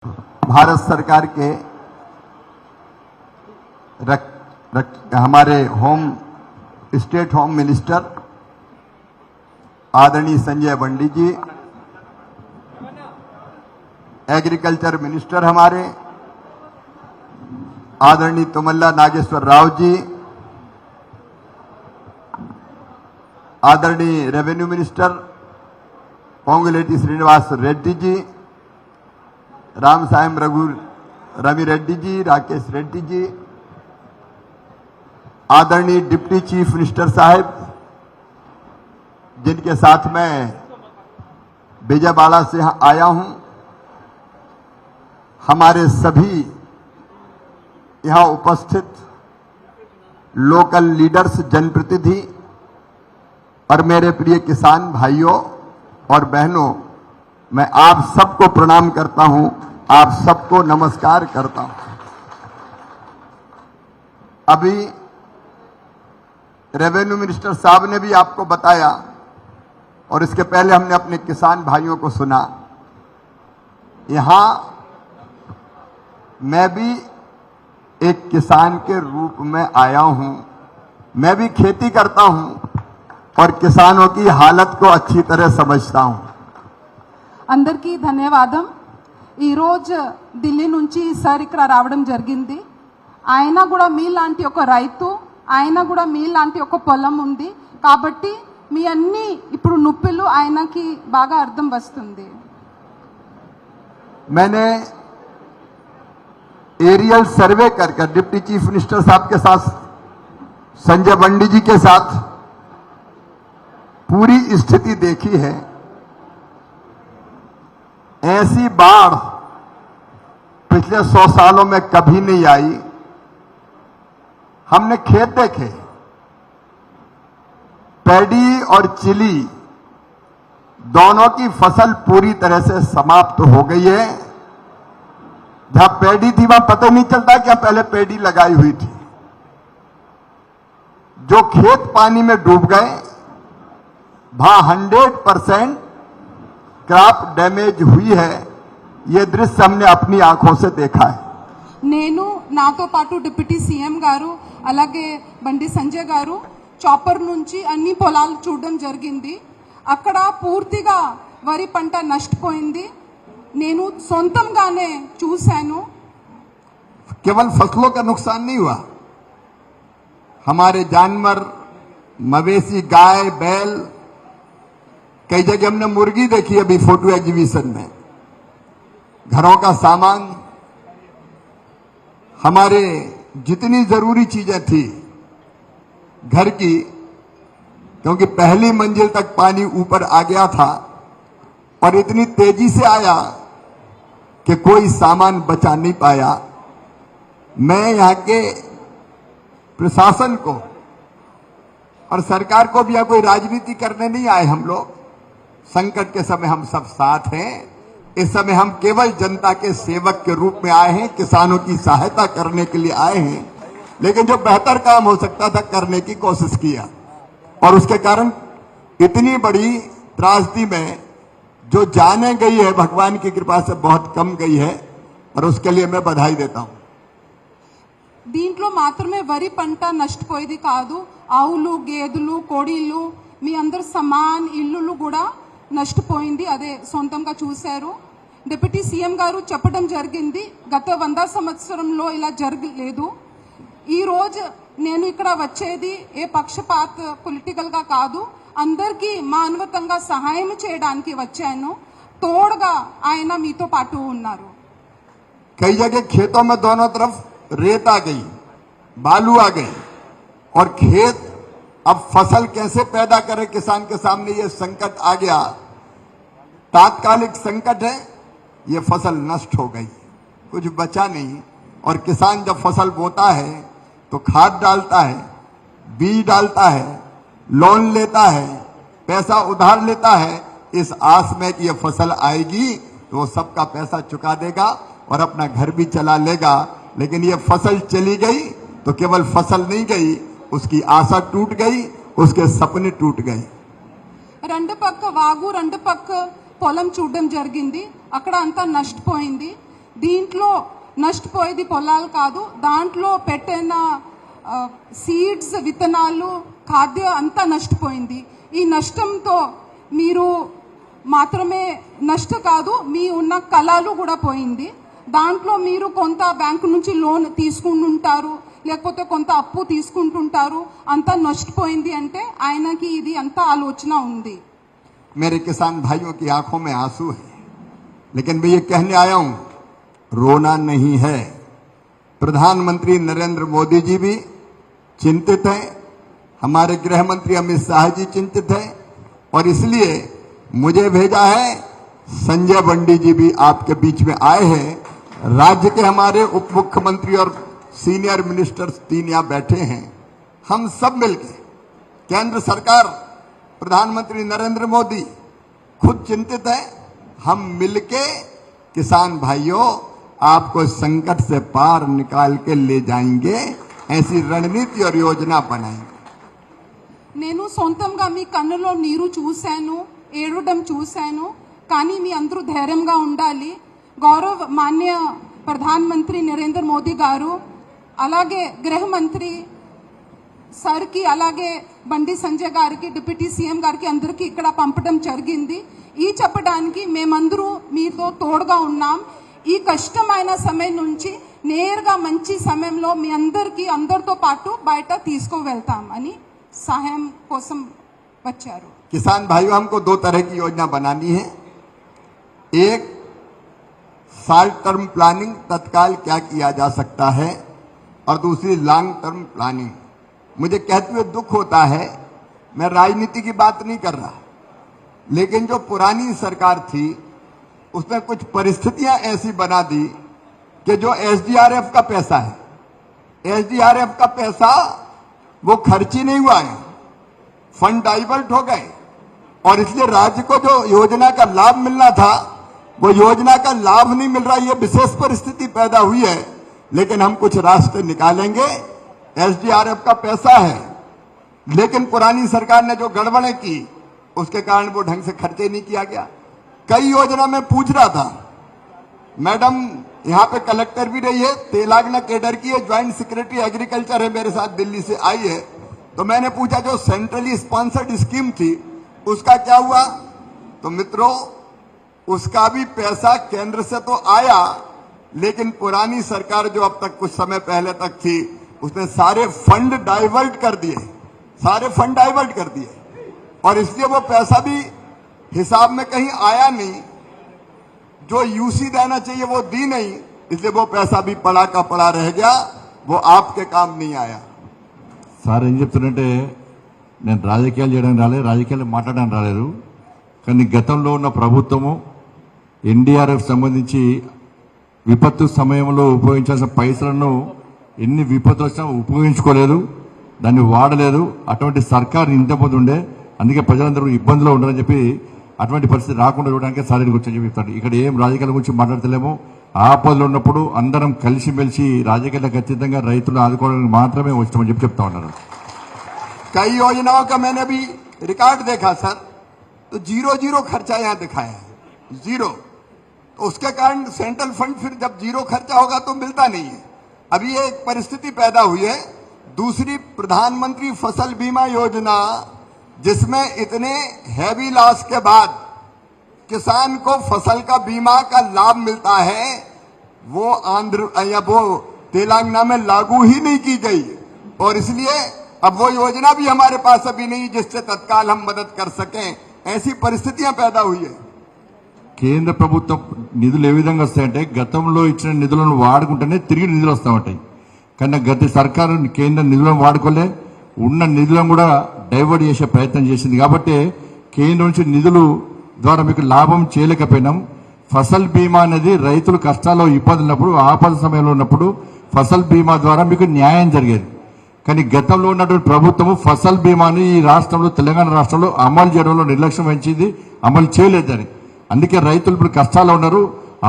भारत सरकार के हमारे स्टेट होम मिनिस्टर आदरणीय संजय बंडी जी, एग्रीकल्चर मिनिस्टर हमारे आदरणीय तुमल्ला नागेश्वर राव जी, आदरणीय रेवेन्यू मिनिस्टर पोंगुलेटी श्रीनिवास रेड्डी जी, राम सायम रवि रेड्डी जी, राकेश रेड्डी जी, आदरणीय डिप्टी चीफ मिनिस्टर साहब जिनके साथ मैं विजयवाड़ा से आया हूं, हमारे सभी यहां उपस्थित लोकल लीडर्स, जनप्रतिनिधि और मेरे प्रिय किसान भाइयों और बहनों, मैं आप सबको प्रणाम करता हूं, आप सबको नमस्कार करता हूं। अभी रेवेन्यू मिनिस्टर साहब ने भी आपको बताया और इसके पहले हमने अपने किसान भाइयों को सुना। यहां मैं भी एक किसान के रूप में आया हूं, मैं भी खेती करता हूं और किसानों की हालत को अच्छी तरह समझता हूं। అందరికీ ధన్యవాదం। ఈరోజు ఢిల్లీ నుంచి సార్ ఇక్కడ రావడం జరిగింది। ఆయన కూడా మీలాంటి ఒక రైతు, ఆయన కూడా మీలాంటి ఒక పొలం ఉంది కాబట్టి మీ అన్ని ఇప్పుడు నొప్పులు ఆయనకి బాగా అర్థం వస్తుంది। मैंने एरियल सर्वे करके डिप्टी चीफ मिनिस्टर साहब के साथ, संजय बंडी जी के साथ पूरी स्थिति देखी है। ऐसी बाढ़ पिछले 100 सालों में कभी नहीं आई। हमने खेत देखे, पैडी और चिली दोनों की फसल पूरी तरह से समाप्त हो गई है। जहां पैडी थी वहां पता नहीं चलता कि पहले पैडी लगाई हुई थी। जो खेत पानी में डूब गए, वहां 100% क्रॉप डैमेज हुई है। ये दृश्य हमने अपनी आंखों से देखा है। నేను నాతో పాటు డిప్యూటీ సీఎం గారు అలాగే బండి సంజయ్ గారు చాపర్ నుంచి అన్ని పొలాలు చూడడం జరిగింది। అక్కడ పూర్తిగా వరి పంట నష్టపోయింది। నేను సొంతంగానే చూశాను। केवल फसलों का नुकसान नहीं हुआ, हमारे जानवर, मवेशी, गाय, बैल, कई जगह हमने मुर्गी देखी अभी फोटो एग्जीबिशन में, घरों का सामान, हमारे जितनी जरूरी चीजें थी घर की, क्योंकि पहली मंजिल तक पानी ऊपर आ गया था और इतनी तेजी से आया कि कोई सामान बचा नहीं पाया। मैं यहां के प्रशासन को और सरकार को भी यहां कोई राजनीति करने नहीं आए। हम लोग संकट के समय हम सब साथ हैं। इस समय हम केवल जनता के सेवक के रूप में आए हैं, किसानों की सहायता करने के लिए आए हैं। लेकिन जो बेहतर काम हो सकता था करने की कोशिश किया और उसके कारण इतनी बड़ी त्रासदी में जो जाने गई है, भगवान की कृपा से बहुत कम गई है और उसके लिए मैं बधाई देता हूं। దీంట్లో మాత్రమే వరి పంట నష్టపోయేది కాదు, ఆవులు, గేదెలు, కోడిళ్ళు, మీ అందరి సమాన్ ఇల్లులు కూడా నష్టపోయింది। అదే సొంతంగా చూశారు। డిప్యూటీ సీఎం గారు చెప్పడం జరిగింది, గత 100 సంవత్సరంలో ఇలా జరగలేదు। ఈ రోజు నేను ఇక్కడ వచ్చేది ఏ పక్షపాత పొలిటికల్ గా కాదు, అందరికీ మానవతంగా సహాయం చేయడానికి వచ్చాను। తోడుగా ఆయన మీతో పాటు ఉన్నారు। कई जगह खेतों में दोनों तरफ रेत आ गई, बालू आ गई और खेत अब फसल कैसे पैदा करे, किसान के सामने ये संकट आ गया। तात्कालिक संकट है, ये फसल नष्ट हो गई, कुछ बचा नहीं। और किसान जब फसल बोता है तो खाद डालता है, बीज डालता है, लोन लेता है, पैसा उधार लेता है, इस आस में कि ये फसल आएगी तो वो सबका पैसा चुका देगा और अपना घर भी चला लेगा। लेकिन ये फसल चली गई तो केवल फसल नहीं गई, उसकी आशा टूट गई, उसके सपने टूट गए। రెండు పక్క వాగు, రెండు పక్క పొలం చూడడం జరిగింది। అక్కడ అంతా నష్టపోయింది। దీంట్లో నష్టపోయేది పొలాలు కాదు, దాంట్లో పెట్టిన సీడ్స్, విత్తనాలు, ఖాద్య అంతా నష్టపోయింది. ఈ నష్టంతో మీరు మాత్రమే నష్ట కాదు, మీ ఉన్న కళలు కూడా పోయింది. దాంట్లో మీరు కొంత బ్యాంకు నుంచి లోన్ తీసుకుంటుంటారు, లేకపోతే కొంత అప్పు తీసుకుంటుంటారు, అంతా నష్టపోయింది అంటే ఆయనకి ఇది అంతా ఆలోచన ఉంది. मेरे किसान भाइयों की आंखों में आंसू है, लेकिन मैं ये कहने आया हूं, रोना नहीं है। प्रधानमंत्री नरेंद्र मोदी जी भी चिंतित हैं, हमारे गृह मंत्री अमित शाह जी चिंतित हैं, और इसलिए मुझे भेजा है। संजय बंडी जी भी आपके बीच में आए हैं। राज्य के हमारे उप मुख्यमंत्री और सीनियर मिनिस्टर्स 3 यहां बैठे हैं। हम सब मिलकर, केंद्र सरकार, प्रधानमंत्री नरेंद्र मोदी खुद चिंतित है, हम मिलके किसान भाइयों आपको संकट से पार निकाल के ले जाएंगे, ऐसी रणनीति और योजना बनाएंगे। నేను సొంతంగా మీ కన్నులో నీరు చూశాను, ఏడవడం చూశాను, కానీ మీ అందరూ ధైర్యంగా ఉండాలి. గౌరవ మాన్య ప్రధానమంత్రి నరేంద్ర మోదీ గారు, అలాగే గృహ మంత్రి సార్కి, అలాగే బండి సంజయ్ గారికి, డిప్యూటీ సీఎం గారికి అందరికీ ఇక్కడ పంపడం జరిగింది. ఈ చెప్పడానికి మేమందరూ మీతో తోడుగా ఉన్నాం. ఈ కష్టమైన సమయం నుంచి నేరుగా మంచి సమయంలో మీ అందరితో పాటు బయట తీసుకువెళ్తాం అని సహాయం కోసం వచ్చారు. किसान भाइयों, हमको 2 तरह की योजना बनानी है। एक, शॉर्ट टर्म प्लानिंग, तत्काल क्या किया जा सकता है, और दूसरी लॉन्ग टर्म प्लानिंग। मुझे कहते हुए दुख होता है, मैं राजनीति की बात नहीं कर रहा, लेकिन जो पुरानी सरकार थी उसने कुछ परिस्थितियां ऐसी बना दी कि जो एसडीआरएफ का पैसा है, एसडीआरएफ का पैसा वो खर्च ही नहीं हुआ है, फंड डाइवर्ट हो गए, और इसलिए राज्य को जो योजना का लाभ मिलना था वो योजना का लाभ नहीं मिल रहा। ये विशेष परिस्थिति पैदा हुई है, लेकिन हम कुछ रास्ते निकालेंगे। एसडीआरएफ का पैसा है, लेकिन पुरानी सरकार ने जो गड़बड़ें की उसके कारण वो ढंग से खर्चे नहीं किया गया। कई योजना में पूछ रहा था, मैडम यहां पे कलेक्टर भी रही है, तेलंगाना कैडर की है, ज्वाइंट सेक्रेटरी एग्रीकल्चर है, मेरे साथ दिल्ली से आई है, तो मैंने पूछा जो सेंट्रली स्पॉन्सर्ड स्कीम थी उसका क्या हुआ? तो मित्रों, उसका भी पैसा केंद्र से तो आया, लेकिन पुरानी सरकार जो अब तक कुछ समय पहले तक थी उसने सारे फंड डाइवर्ट कर दिए, और इसलिए वो पैसा भी हिसाब में कहीं आया नहीं, जो यूसी देना चाहिए वो दी नहीं, इसलिए वो पैसा भी पड़ा का पड़ा रह गया, वो आपके काम नहीं आया। సార్ ఏం చెప్తున్నంటే, నేను రాజకీయాలు చేయడానికి రాలేదు, రాజకీయాలు మాట్లాడడానికి రాలేదు, కానీ గతంలో ఉన్న ప్రభుత్వము ఎన్డీఆర్ఎఫ్ సంబంధించి విపత్తు సమయంలో ఉపయోగించాల్సిన పైసలను ఎన్ని విపత్తులు వచ్చినా ఉపయోగించుకోలేదు, దాన్ని వాడలేదు. అటువంటి సర్కార్ ఇంతమంది ఉండే, అందుకే ప్రజలందరూ ఇబ్బందులు ఉండరని చెప్పి అటువంటి పరిస్థితి రాకుండా చూడడానికి సార్ గురించి చెప్తాడు. ఇక్కడ ఏం రాజకీయాల గురించి మాట్లాడతలేము, ఆపదలు ఉన్నప్పుడు అందరం కలిసిమెలిసి రాజకీయాలకు అతీతంగా రైతులు ఆదుకోవడానికి మాత్రమే వచ్చామని చెప్పి చెప్తా ఉన్నారు. कई योजनाओं का मैंने भी रिकॉर्ड देखा सर, तो 0 खर्चा यहां दिखाया है, 0। तो उसके कारण सेंट्रल फंड फिर जब 0 खर्चा होगा तो मिलता नहीं है। अभी ये एक परिस्थिति पैदा हुई है। दूसरी, प्रधानमंत्री फसल बीमा योजना, जिसमें इतने हैवी लॉस के बाद किसान को फसल का बीमा का लाभ मिलता है, वो आंध्र या वो तेलंगाना में लागू ही नहीं की गई, और इसलिए अब वो योजना भी हमारे पास अभी नहीं जिससे तत्काल हम मदद कर सकें। ऐसी परिस्थितियां पैदा हुई है। కేంద్ర ప్రభుత్వం నిధులు ఏ విధంగా వస్తాయంటే, గతంలో ఇచ్చిన నిధులను వాడుకుంటేనే తిరిగి నిధులు వస్తూ ఉంటాయి. కానీ గత సర్కారు కేంద్ర నిధులను వాడుకోలే, ఉన్న నిధులను కూడా డైవర్ట్ చేసే ప్రయత్నం చేసింది. కాబట్టి కేంద్రం నుంచి నిధులు ద్వారా మీకు లాభం చేయలేకపోయినాం. ఫసల్ బీమా అనేది రైతులు కష్టాల్లో ఇబ్బందులు ఉన్నప్పుడు, ఆపద సమయంలో ఉన్నప్పుడు ఫసల్ బీమా ద్వారా మీకు న్యాయం జరిగేది. కానీ గతంలో ఉన్నటువంటి ప్రభుత్వము ఫసల్ బీమాని ఈ రాష్ట్రంలో, తెలంగాణ రాష్ట్రంలో అమలు చేయడంలో నిర్లక్ష్యం వహించింది, అమలు చేయలేదని. అందుకే రైతులు ఇప్పుడు కష్టాల్లో ఉన్నారు.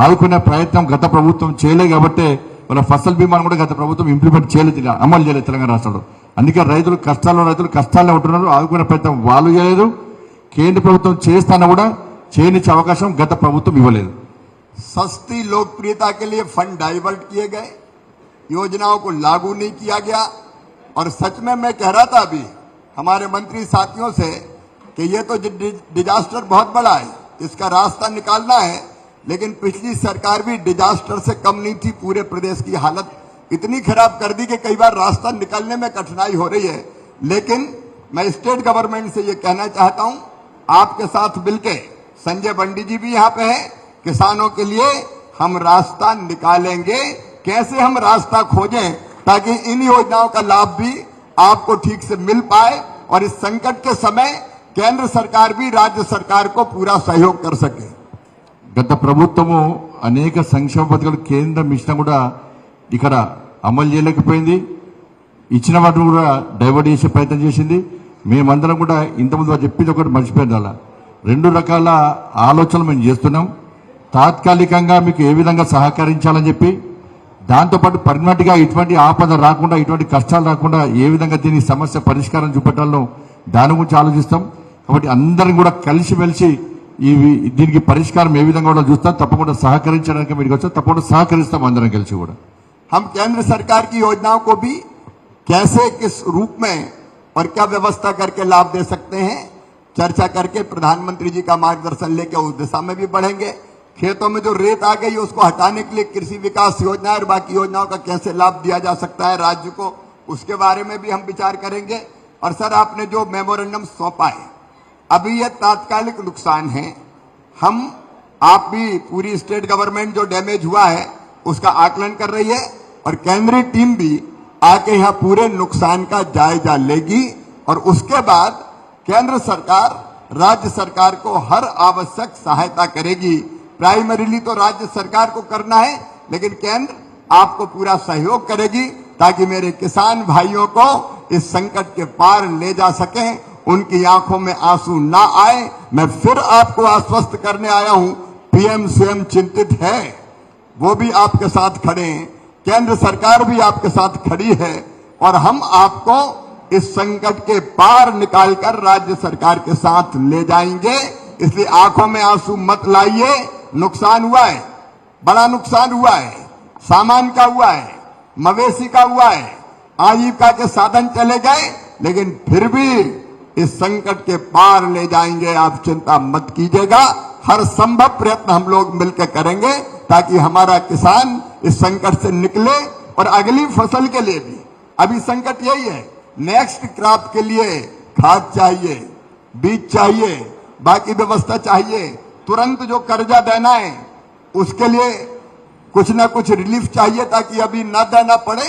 ఆదుకునే ప్రయత్నం గత ప్రభుత్వం చేయలేదు, కాబట్టి వాళ్ళ ఫసల్ బీమాను కూడా గత ప్రభుత్వం ఇంప్లిమెంట్ చేయలేదు, అమలు చేయలేదు తెలంగాణ రాష్ట్రంలో. అందుకే రైతులు కష్టాల్లో ఉంటున్నారు. ఆదుకునే ప్రయత్నం వాళ్ళు చేయలేదు. కేంద్ర ప్రభుత్వం చేస్తానా కూడా చేయనిచ్చే అవకాశం గత ప్రభుత్వం ఇవ్వలేదు. सस्ती लोकप्रियता के लिए फंड डाइवर्ट किए गए, योजनाओं को लागू नहीं किया गया। और सच में मैं कह रहा था अभी हमारे मंत्री साथियों से कि ये तो डिजास्टर बहुत बड़ा है, इसका रास्ता निकालना है, लेकिन पिछली सरकार भी डिजास्टर से कम नहीं थी। पूरे प्रदेश की हालत इतनी खराब कर दी कि कई बार रास्ता निकालने में कठिनाई हो रही है। लेकिन मैं स्टेट गवर्नमेंट से ये कहना चाहता हूं, आपके साथ मिलके संजय बंडी जी भी यहाँ पे हैं, किसानों के लिए हम रास्ता निकालेंगे। कैसे हम रास्ता खोजें ताकि इन योजनाओं का लाभ भी आपको ठीक से मिल पाए और इस संकट के समय केंद्र सरकार भी राज्य सरकार को पूरा सहयोग कर सके। గత ప్రభుత్వము అనేక సంక్షేమ పథకాలు కేంద్రం ఇచ్చినా కూడా ఇక్కడ అమలు చేయలేకపోయింది. ఇచ్చిన వాటిని కూడా డైవర్ట్ చేసే ప్రయత్నం చేసింది. మేమందరం కూడా ఇంతకుముందు చెప్పింది ఒకటి మర్చిపోయింది. అలా రెండు రకాల ఆలోచనలు మేము చేస్తున్నాం. తాత్కాలికంగా మీకు ఏ విధంగా సహకరించాలని చెప్పి, దాంతోపాటు పర్మనెంట్ గా ఇటువంటి ఆపద రాకుండా, ఇటువంటి కష్టాలు రాకుండా ఏ విధంగా దీని సమస్య పరిష్కారం చూపెట్టాలో దాని గురించి ఆలోచిస్తాం. కాబట్టి అందరం కూడా కలిసిమెలిసి దీనికి పరిష్కారం ఏ విధంగా కూడా చూస్తాం. తప్పకుండా సహకరించడానికి మీరు వచ్చారు, తప్పకుండా సహకరిస్తాం అందరం కలిసి కూడా. हम केंद्र सरकार की योजनाओं को भी कैसे, किस रूप में और क्या व्यवस्था करके लाभ दे सकते हैं चर्चा करके प्रधानमंत्री जी का मार्गदर्शन लेकर उस दिशा में भी बढ़ेंगे। खेतों में जो रेत आ गई उसको हटाने के लिए कृषि विकास योजना और बाकी योजनाओं का कैसे लाभ दिया जा सकता है राज्य को, उसके बारे में भी हम विचार करेंगे। और सर, आपने जो मेमोरेंडम सौंपा है, अभी यह तात्कालिक नुकसान है। आप भी पूरी स्टेट गवर्नमेंट जो डैमेज हुआ है उसका आकलन कर रही है और केंद्रीय टीम भी आके यहाँ पूरे नुकसान का जायजा लेगी और उसके बाद केंद्र सरकार राज्य सरकार को हर आवश्यक सहायता करेगी। प्राइमरीली तो राज्य सरकार को करना है, लेकिन केंद्र आपको पूरा सहयोग करेगी ताकि मेरे किसान भाइयों को इस संकट के पार ले जा सकें, उनकी आंखों में आंसू ना आए। मैं फिर आपको आश्वस्त करने आया हूं, पीएम स्वयं चिंतित है, वो भी आपके साथ खड़े हैं, केंद्र सरकार भी आपके साथ खड़ी है और हम आपको इस संकट के पार निकालकर राज्य सरकार के साथ ले जाएंगे। इसलिए आंखों में आंसू मत लाइए। नुकसान हुआ है, बड़ा नुकसान हुआ है, सामान का हुआ है, मवेशी का हुआ है, आजीविका के साधन चले गए, लेकिन फिर भी इस संकट के पार ले जाएंगे। आप चिंता मत कीजिएगा, हर संभव प्रयत्न हम लोग मिलकर करेंगे ताकि हमारा किसान इस संकट से निकले और अगली फसल के लिए भी। अभी संकट यही है, नेक्स्ट क्रॉप के लिए खाद चाहिए, बीज चाहिए, बाकी व्यवस्था चाहिए, तुरंत जो कर्जा देना है उसके लिए कुछ ना कुछ रिलीफ चाहिए ताकि अभी न देना पड़े।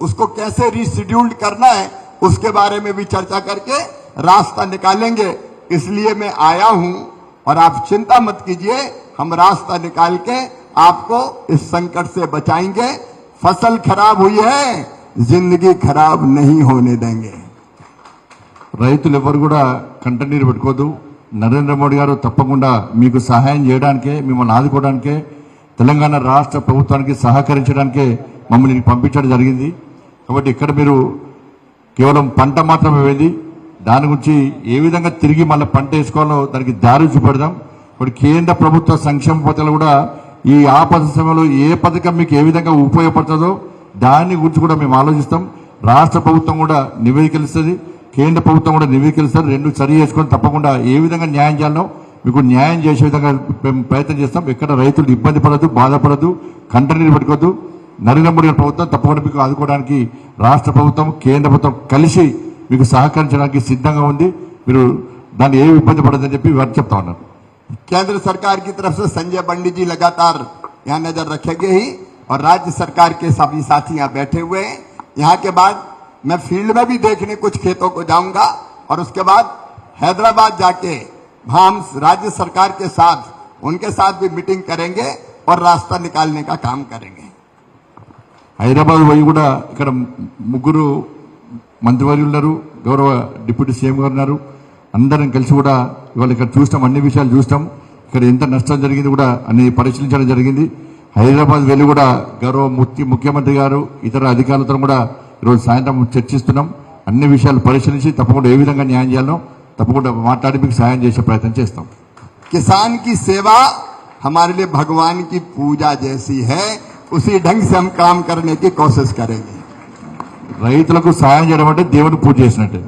उसको कैसे रिशेड्यूल्ड करना है उसके बारे में भी चर्चा करके रास्ता निकालेंगे। इसलिए मैं आया हूं और आप चिंता मत कीजिए, हम रास्ता निकाल के आपको इस संकट से बचाएंगे। फसल खराब हुई है, जिंदगी खराब नहीं होने देंगे। రైతులు ఎవరు కూడా కంటనీరు పెట్టుకోదు. నరేంద్ర మోడీ గారు తప్పకుండా మీకు సహాయం చేయడానికే, మిమ్మల్ని ఆదుకోవడానికే, తెలంగాణ రాష్ట్ర ప్రభుత్వానికి సహకరించడానికే మమ్మల్ని పంపించడం జరిగింది. కాబట్టి ఇక్కడ మీరు కేవలం పంట మాత్రమే వేది, దాని గురించి ఏ విధంగా తిరిగి మళ్ళీ పంట వేసుకోవాలో దానికి దారి చూపెడదాం. ఇప్పుడు కేంద్ర ప్రభుత్వ సంక్షేమ పథకాలు కూడా ఈ ఆపద సమయంలో ఏ పథకం మీకు ఏ విధంగా ఉపయోగపడుతుందో దాని గురించి కూడా మేము ఆలోచిస్తాం. రాష్ట్ర ప్రభుత్వం కూడా నివేదికలిస్తుంది, కేంద్ర ప్రభుత్వం కూడా నివేదికలిస్తారు. రెండు సరి చేసుకొని తప్పకుండా ఏ విధంగా న్యాయం చేయాలో మీకు న్యాయం చేసే విధంగా మేము ప్రయత్నం చేస్తాం. ఎక్కడ రైతులు ఇబ్బంది పడద్దు, బాధపడద్దు, కంటనీరు పెట్టుకోవద్దు. నరేంద్ర మోడీ గారి ప్రభుత్వం తప్పకుండా మీకు ఆదుకోవడానికి రాష్ట్ర ప్రభుత్వం కేంద్ర ప్రభుత్వం కలిసి మీకు సహకరించడానికి సిద్ధంగా ఉంది. మీరు దాన్ని ఏ ఇబ్బంది పడదని చెప్పి వారు చెప్తా ఉన్నారు. केंद्र सरकार की तरफ से संजय बंडी जी लगातार यहाँ नजर रखेंगे ही और राज्य सरकार के सभी साथी यहाँ बैठे हुए हैं। यहाँ के बाद मैं फील्ड में भी देखने कुछ खेतों को जाऊंगा और उसके बाद हैदराबाद जाके वहां हम राज्य सरकार के साथ उनके साथ भी मीटिंग करेंगे और रास्ता निकालने का काम करेंगे। హైదరాబాద్ పోయి కూడా ఇక్కడ ముగ్గురు మంత్రివర్యులు ఉన్నారు, గౌరవ డిప్యూటీ సీఎం గారు ఉన్నారు. అందరం కలిసి కూడా ఇవాళ ఇక్కడ చూస్తాం, అన్ని విషయాలు చూస్తాం. ఇక్కడ ఎంత నష్టం జరిగింది కూడా అన్ని పరిశీలించడం జరిగింది. హైదరాబాద్ వెళ్ళి కూడా గౌరవ ముఖ్యమంత్రి గారు ఇతర అధికారులతో కూడా ఈరోజు సాయంత్రం చర్చిస్తున్నాం. అన్ని విషయాలు పరిశీలించి తప్పకుండా ఏ విధంగా న్యాయం చేయాలో తప్పకుండా మాట్లాడి మీకు సహాయం చేసే ప్రయత్నం చేస్తాం. किसान की सेवा हमारे लिए भगवान की पूजा जैसी है। उसी ढंग से हम काम करने की कोशिश करेंगे। రైతులకు సాయం చేయడం అంటే దేవుడికి పూజ చేసినట్టే.